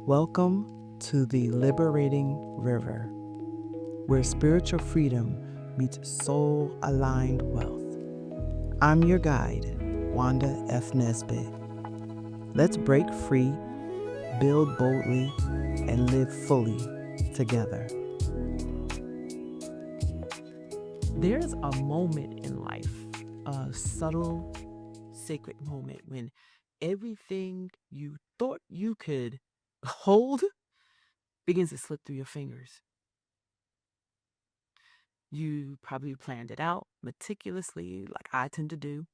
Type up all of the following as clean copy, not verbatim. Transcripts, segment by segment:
Welcome to the Liberating River, where spiritual freedom meets soul aligned wealth. I'm your guide, Wanda F. Nesbitt. Let's break free, build boldly, and live fully together. There's a moment in life, a subtle, sacred moment when everything you thought you could hold begins to slip through your fingers. You probably planned it out meticulously, like I tend to do,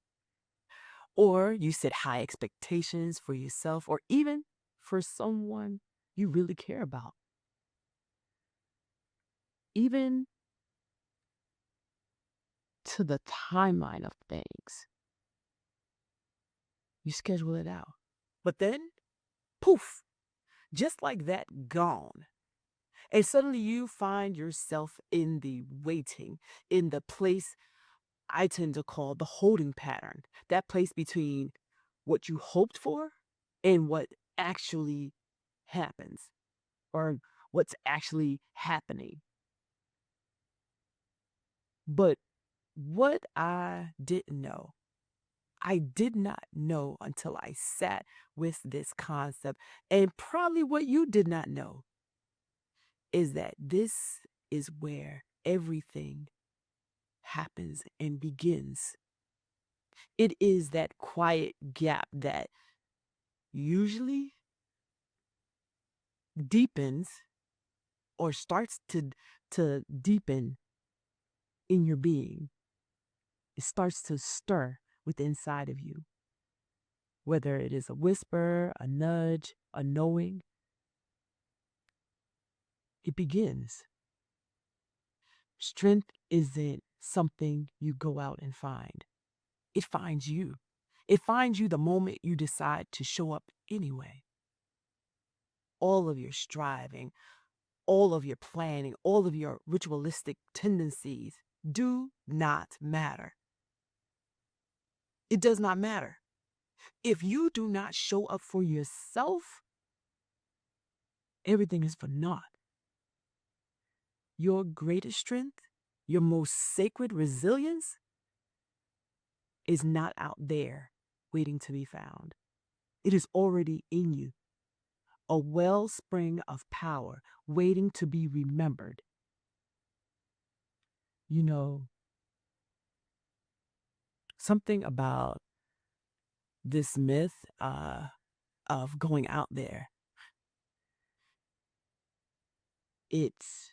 or you set high expectations for yourself or even for someone you really care about. Even to the timeline of things, you schedule it out. But then, poof, just like that, gone. And suddenly you find yourself in the waiting, in the place I tend to call the holding pattern, that place between what you hoped for and what actually happens or what's actually happening. But what I didn't know, I did not know until I sat with this concept. And probably what you did not know is that this is where everything happens and begins. It is that quiet gap that usually deepens or starts to deepen in your being. It starts to stir within inside of you. Whether it is a whisper, a nudge, a knowing, it begins. Strength isn't something you go out and find. It finds you. It finds you the moment you decide to show up anyway. All of your striving, all of your planning, all of your ritualistic tendencies do not matter. It does not matter. If you do not show up for yourself, everything is for naught. Your greatest strength, your most sacred resilience is not out there waiting to be found. It is already in you, a wellspring of power waiting to be remembered. You know, something about this myth of going out there, it's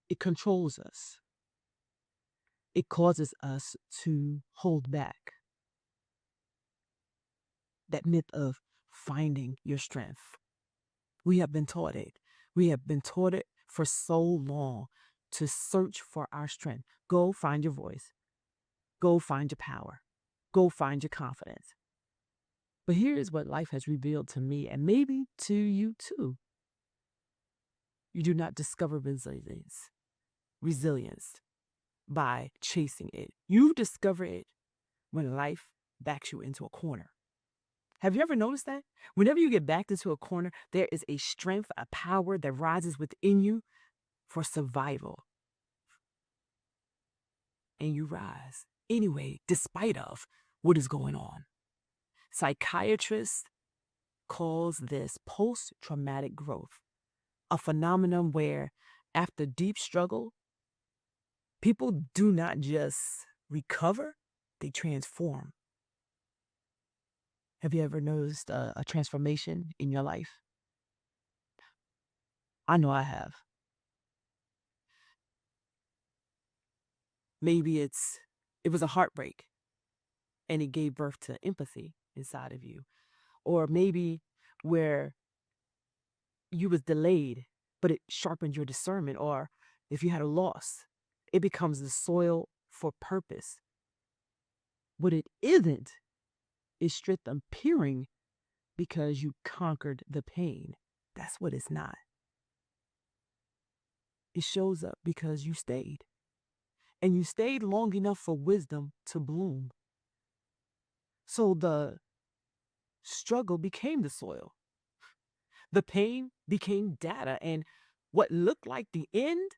it controls us. It causes us to hold back. That myth of finding your strength. We have been taught it. We have been taught it for so long to search for our strength. Go find your voice. Go find your power. Go find your confidence. But here is what life has revealed to me, and maybe to you too. You do not discover resilience by chasing it. You discover it when life backs you into a corner. Have you ever noticed that? Whenever you get backed into a corner, there is a strength, a power that rises within you for survival. And you rise anyway, despite of what is going on. Psychiatrists calls this post-traumatic growth, a phenomenon where after deep struggle, people do not just recover, they transform. Have you ever noticed a transformation in your life? I know I have. Maybe it was a heartbreak and it gave birth to empathy inside of you. Or maybe where you was delayed, but it sharpened your discernment. Or if you had a loss, it becomes the soil for purpose. What it isn't is strength appearing because you conquered the pain. That's what it's not. It shows up because you stayed. And you stayed long enough for wisdom to bloom. So the struggle became the soil. The pain became data, and what looked like the end,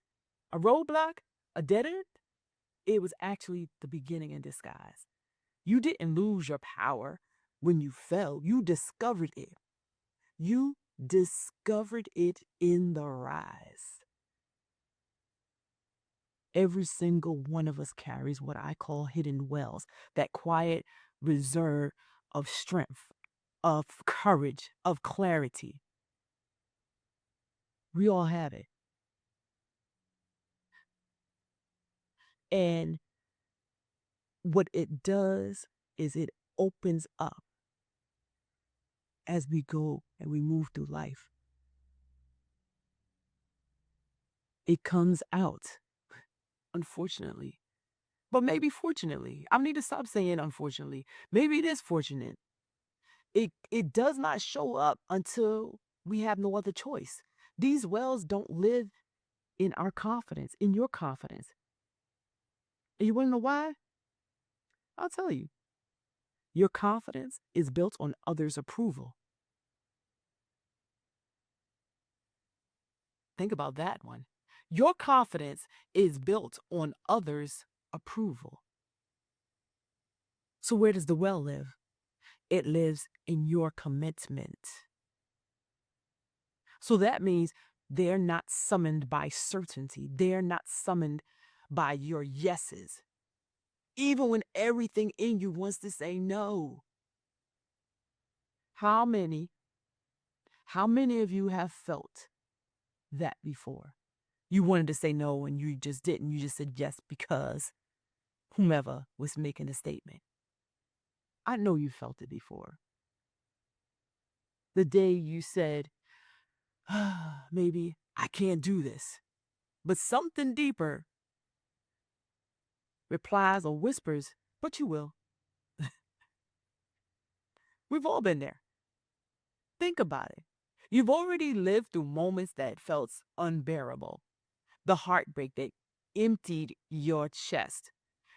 a roadblock, a dead end, it was actually the beginning in disguise. You didn't lose your power when you fell, you discovered it. You discovered it in the rise. Every single one of us carries what I call hidden wells, that quiet reserve of strength, of courage, of clarity. We all have it. And what it does is it opens up as we go and we move through life. It comes out, unfortunately. But maybe fortunately. I need to stop saying unfortunately. Maybe it is fortunate. It does not show up until we have no other choice. These wells don't live in our confidence, in your confidence. And you want to know why? I'll tell you. Your confidence is built on others' approval. Think about that one. Your confidence is built on others' approval. So, where does the well live? It lives in your commitment. So that means they're not summoned by certainty. They're not summoned by your yeses, even when everything in you wants to say no. How many, how many of you have felt that before? You wanted to say no and you just didn't. You just said yes because whomever was making a statement. I know you felt it before. The day you said, maybe I can't do this, but something deeper replies or whispers, but you will. We've all been there. Think about it. You've already lived through moments that felt unbearable. The heartbreak that emptied your chest,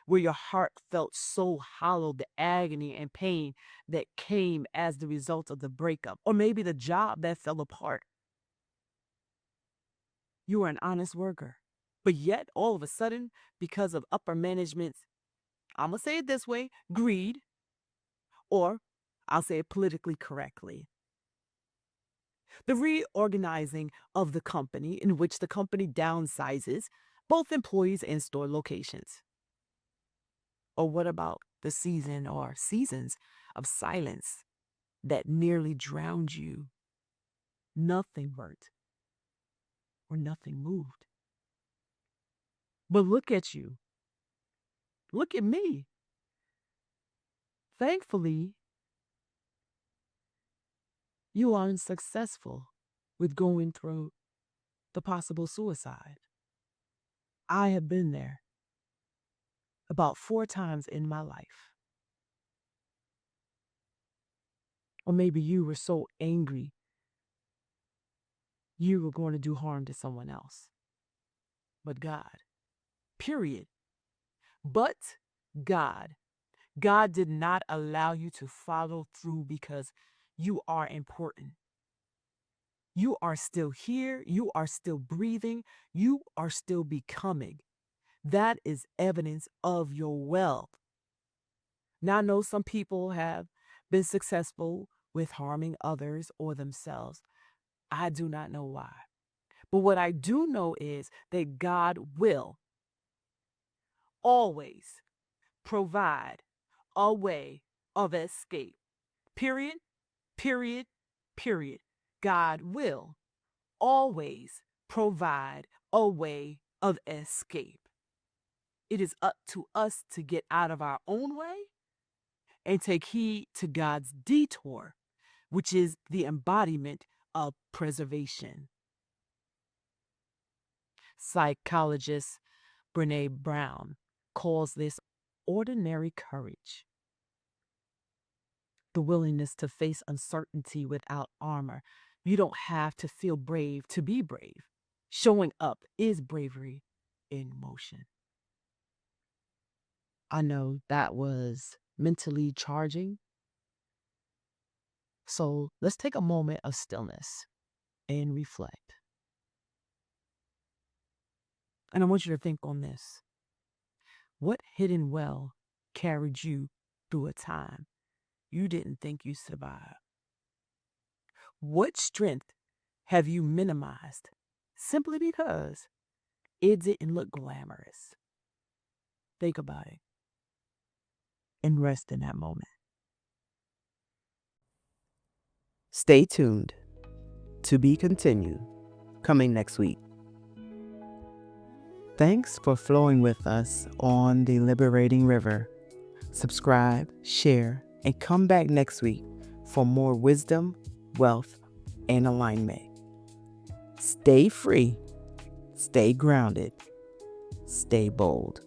where your heart felt so hollow, the agony and pain that came as the result of the breakup, or maybe the job that fell apart. You were an honest worker. But yet, all of a sudden, because of upper management's, I'm going to say it this way, greed, or I'll say it politically correctly, the reorganizing of the company, in which the company downsizes both employees and store locations. Or what about the season or seasons of silence that nearly drowned you? Nothing hurt or nothing moved. But look at you. Look at me. Thankfully, you aren't successful with going through the possible suicide. I have been there about 4 times in my life. Or maybe you were so angry you were going to do harm to someone else. But God, period. But God. God did not allow you to follow through because you are important. You are still here. You are still breathing. You are still becoming. That is evidence of your wealth. Now, I know some people have been successful with harming others or themselves. I do not know why. But what I do know is that God will always provide a way of escape. Period, period, period. God will always provide a way of escape. It is up to us to get out of our own way and take heed to God's detour, which is the embodiment of preservation. Psychologist Brene Brown calls this ordinary courage, the willingness to face uncertainty without armor. You don't have to feel brave to be brave. Showing up is bravery in motion. I know that was mentally charging. So let's take a moment of stillness. and reflect. And I want you to think on this. What hidden well carried you through a time you didn't think you survived? What strength have you minimized simply because it didn't look glamorous? Think about it and rest in that moment. Stay tuned. To be continued, coming next week. Thanks for flowing with us on the Liberating River. Subscribe, share, and come back next week for more wisdom, wealth, and alignment. Stay free, stay grounded, stay bold.